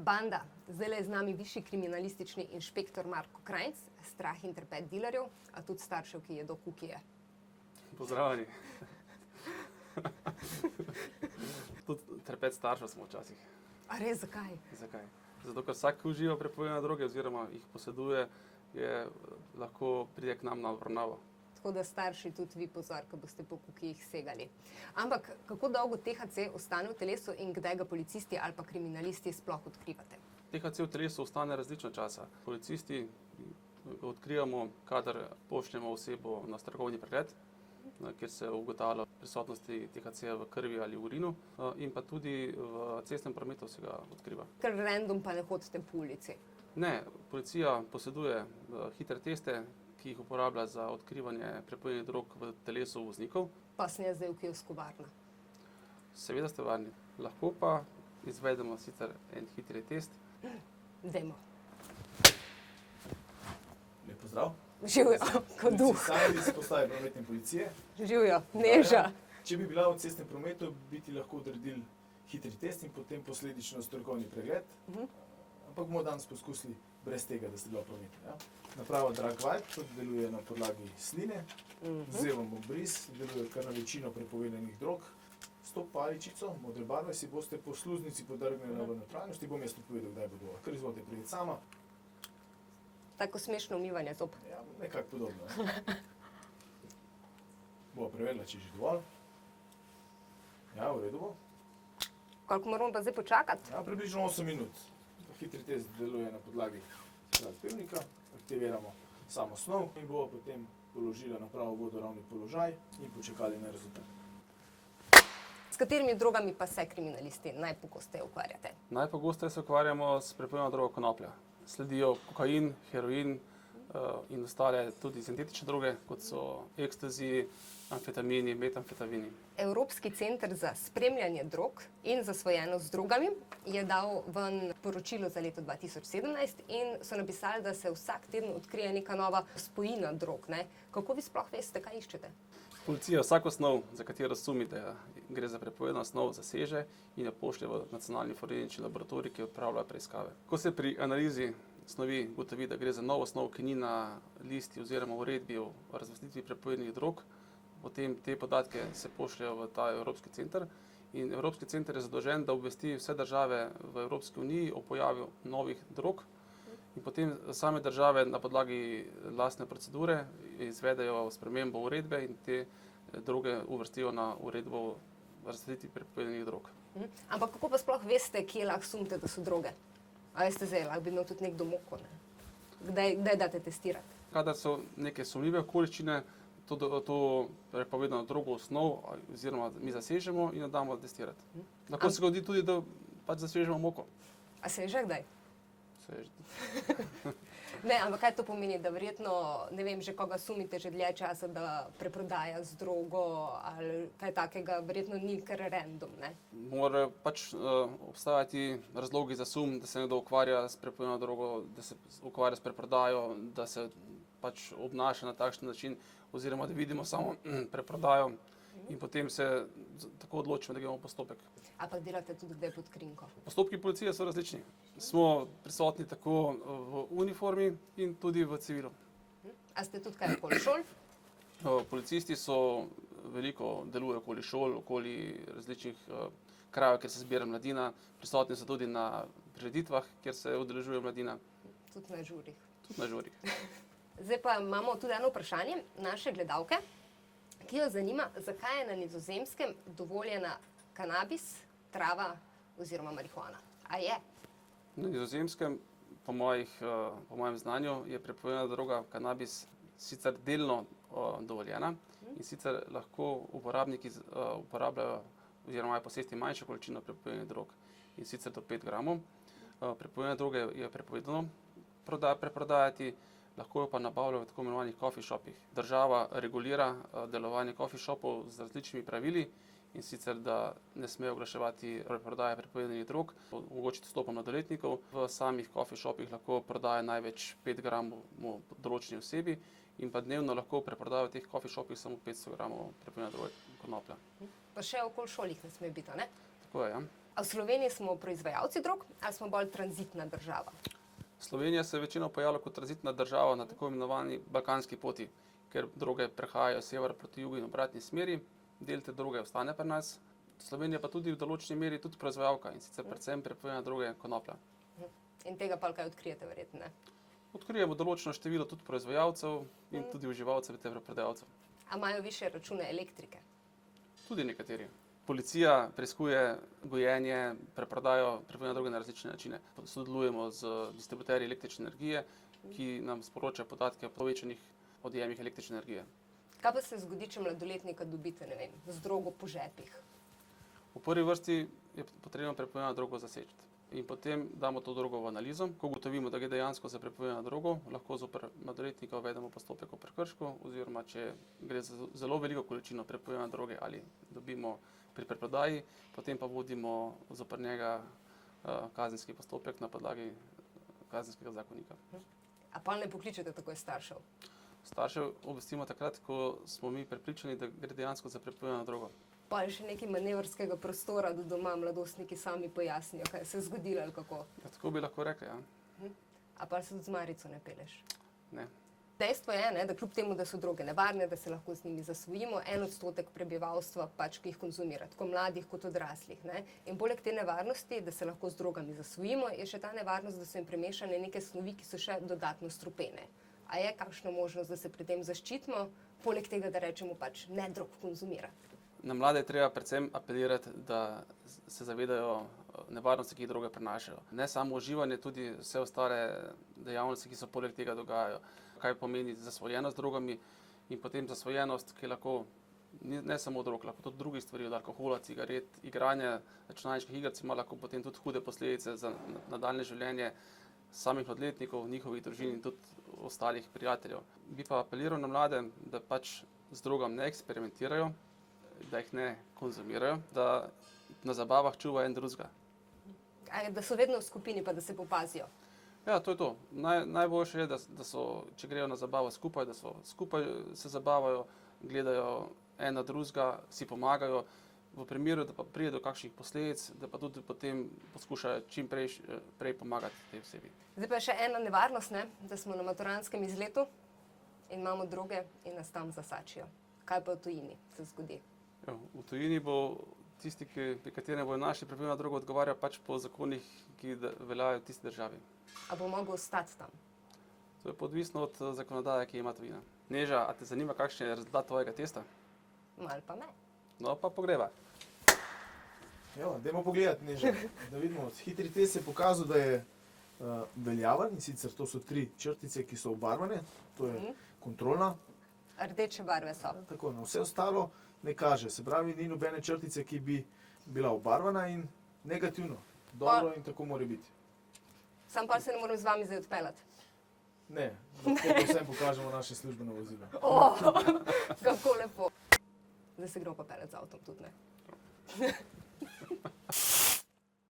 Banda, zdaj je z nami višji kriminalistični inšpektor Marko Krajnc, strah in trepet dilerjev, a tudi staršev, ki jedo kukije. Pozdravljeni. Tudi trepet staršev smo včasih. A res, zakaj? Zakaj? Zato, ker vsak, ki uživa prepojene droge oziroma jih poseduje, lahko pride k nam na obravnavo. Tako da starši tudi vi pozor, ko boste po kukijih segali. Ampak kako dolgo THC ostane v telesu in kdaj ga policisti ali pa kriminalisti sploh odkrivate? THC v telesu ostane različno časa. Policisti ga odkrijamo, kadar pošljemo osebo na strokovni pregled, kjer se ugotavlja prisotnosti THC v krvi ali urinu, in pa tudi v cestnem prometu se ga odkriva. Ker random pa ne hodite po ulici. Ne, policija poseduje hitre teste, ki jih uporablja za odkrivanje prepojenih drog v telesu voznikov. Pa sem jaz zdaj v kiosku varna. Seveda ste varni. Lahko pa izvedemo sicer en hitri test. Dajmo. Lep pozdrav. Živijo, kot duh. Sami iz postaje prometne policije. Živijo, Neža. Če bi bila v cestnem prometu, bi ti lahko odredili hitri test in potem posledično strokovni pregled. Ampak bomo danes poskusili brez tega, da ste bila v prometu. Ja? Naprava Drug White deluje na podlagi sline, vzemamo bris, deluje kar na večino prepovedanih drog. S to paličico modre barve si boste po sluznici podrgnili v notranjosti, bom jaz to povedal, kdaj bo dovolj. Kar izvolite priti sama. Tako smešno umivanje zob. Ja, nekako podobno. Ja. Bova preverila, če je že dovolj. Ja, v redu bo. Koliko moramo pa zdaj počakati? Ja, približno 8 minut. Hitri test deluje na podlagi pevnika, aktiviramo samo snov in bo potem položila na pravo vodoravni položaj in počakali na rezultat. S katerimi drogami pa se kriminalisti najpogosteje ukvarjate? Najpogosteje se ukvarjamo s prepojeno drogo konoplja. Sledijo kokain, heroin in ostale tudi sintetične droge, kot so ekstazi, amfetamini, metamfetamini. Evropski center za spremljanje drog in zasvojenost z drogami je dal ven poročilo za leto 2017 in so napisali, da se vsak teden odkrije neka nova spojina drog. Ne? Kako vi sploh veste, kaj iščete? Policija vsako snov, za katero sumi, da gre za prepovedano snov, zaseže in jo pošlje v nacionalni forenzični laboratorij, ki opravlja preiskave. Ko se pri analizi snovi ugotovi, da gre za novo snov, ki ni na listi oziroma uredbi o razvrstitvi prepovedanih drog, potem te podatke se pošljejo v ta Evropski center in Evropski center je zadolžen, da obvesti vse države v Evropski uniji o pojavu novih drog in potem same države na podlagi lastne procedure izvedejo spremembo uredbe in te droge uvrstijo na uredbo o razvrstitvi prepovedanih drog. Ampak kako pa sploh veste, kje lahko sumite, da so droge? A veste zdaj, lahko bi imel tudi nek domoko, ne? Kdaj date testirati? Kadar so neke sumljive okoliščine, to prepovedano drogo snov oziroma mi zasežemo in jo damo testirati. Lahko se zgodi tudi, da pač zasežemo moko. A se je že kdaj? Se je že. Ne, ampak kaj to pomeni, da verjetno, ne vem, že koga sumite že dlje časa, da preprodaja z drogo ali kaj takega, verjetno ni kar random, ne? Mora pač obstajati razlogi za sum, da se nekdo ukvarja s prepovedano drogo, da se ukvarja s preprodajo, da se pač obnaša na takšen način, oziroma da vidimo samo preprodajo in potem se tako odločimo, da gremo postopek. Ampak delate tudi kdaj pod krinko? Postopki policije so različni. Smo prisotni tako v uniformi in tudi v civilu. A ste tudi kaj okoli šol? Policisti so veliko delujejo okoli šol, okoli različnih krajev, kjer se zbira mladina. Prisotni so tudi na prireditvah, kjer se udeležuje mladina. Tudi na žurih. Tudi na žurih. Zdaj pa imamo tudi eno vprašanje naše gledalke, ki jo zanima, zakaj je na Nizozemskem dovoljena kanabis, trava oziroma marihuana. A je? Na Nizozemskem, po mojem znanju, je prepovedana droga kanabis sicer delno dovoljena in sicer lahko uporabniki uporabljajo oziroma imajo posesti manjšo količino prepovedanih drog in sicer do 5 gramov. Prepovedane droge je prepovedano preprodajati, lahko jo pa nabavljajo v tako imenovanih coffee shopih. Država regulira delovanje coffee shopov z različnimi pravili in sicer, da ne smejo oglaševati preprodaje prepovedanih drog, omogočiti vstopa mladoletnikov. V samih coffee shopih lahko prodaja največ 5 gramov določeni osebi in pa dnevno lahko preprodajo v teh coffee shopih samo 500 gramov prepovedane droge konoplja. Pa še okoli šolih ne sme biti, ne? Tako je, ja. A v Sloveniji smo proizvajalci drog ali smo bolj tranzitna država? Slovenija se je večino pojavila kot tranzitna država na tako imenovani balkanski poti, ker droge prehajajo z severa proti jugu in obratni smeri, del te droge ostane pri nas. Slovenija pa tudi v določeni meri tudi proizvajalka in sicer predvsem prepojene droge konoplja. In tega pa kaj odkrijete verjetno, ne? Odkrijemo določeno število tudi proizvajalcev in tudi uživalcev ter preprodajalcev. A imajo višje račune elektrike? Tudi nekateri. Policija preiskuje gojenje, preprodajo prepojene droge na različne načine. Sodelujemo z distributerji električne energije, ki nam sporočajo podatke o povečanih odjemih električne energije. Kaj pa se zgodi, če mladoletnika dobite, ne vem, z drogo po žepih? V prvi vrsti je potrebno prepojeno drogo zaseči in potem damo to drogo v analizo. Ko ugotovimo, da gre dejansko za prepojeno drogo, lahko zoper mladoletnika uvedemo postopek o prekršku, oziroma če gre za zelo veliko količino prepojene droge ali dobimo pri preprodaji, potem pa vodimo zoper njega kazenski postopek na podlagi kazenskega zakonika. A pa ne pokličete takoj staršev? Staršev obvestimo takrat, ko smo mi prepričani, da gre dejansko za prepojeno drogo. Pa je še nekaj manevrskega prostora, da doma mladostniki sami pojasnijo, kaj se je zgodilo ali kako? Ja, tako bi lahko rekli, ja. A pa se tudi z marico ne peleš? Ne. Dejstvo je, ne, da kljub temu, da so droge nevarne, da se lahko z njimi zasvojimo, 1% prebivalstva pač, ki jih konzumira, tako mladih kot odraslih. Ne. In poleg te nevarnosti, da se lahko z drogami zasvojimo, je še ta nevarnost, da so jim premešane neke snovi, ki so še dodatno strupene. A je kakšna možnost, da se pri tem zaščitimo, poleg tega, da rečemo pač ne drog konzumirati? Na mlade je treba predvsem apelirati, da se zavedajo nevarnosti, ki jih droge prinašajo. Ne samo uživanje, tudi vse ostale dejavnosti, ki se poleg tega dogajajo. Kaj pomeni zasvojenost z drogami in potem zasvojenost, ki lahko ne samo drog, lahko tudi drugih stvari, od alkohola, cigaret, igranja računalniških igric, ima lahko potem tudi hude posledice za nadaljne življenje samih mladoletnikov, njihovih družin in tudi ostalih prijateljev. Bi pa apeliral na mlade, da pač z drogami ne eksperimentirajo, da jih ne konzumirajo, da na zabavah čuvajo en drugega. Da so vedno v skupini, pa da se popazijo. Ja, to je to. Najboljše je, da so, če grejo na zabavo skupaj, da so skupaj se zabavajo, gledajo en na drugega, si pomagajo. V primeru, da pa pride do kakšnih posledic, da pa tudi potem poskušajo čim prej pomagati tej osebi. Zdaj pa še ena nevarnost, ne? Da smo na maturantskem izletu in imamo droge in nas tam zasačijo. Kaj pa v tujini se zgodi? Ja, v tujini bo tisti, pri katerem bojo našli prepojeno drogo, odgovarjal pač po zakonih, ki veljajo v tisti državi. A bo mogel ostati tam? To je odvisno od zakonodaje, ki ima tujina. Neža, a te zanima, kakšen je rezultat tvojega testa? Mal pa ne. No, pa pogreva. Evo, dajmo pogledati, Neža, da vidimo. Hitri test je pokazal, da je veljaven, in sicer to so 3 črtice, ki so obarvane, to je kontrolna. Rdeče barve so. Tako, na vse ostalo ne kaže, se pravi, ni nobene črtice, ki bi bila obarvana in negativno. Dobro in tako mora biti. Sam pa se ne moram z vami zdaj odpeljati. Ne, lahko vsem pokažemo naše službeno vozilo. Kako lepo. Zdaj se gremo pa peljati z avtom tudi, ne?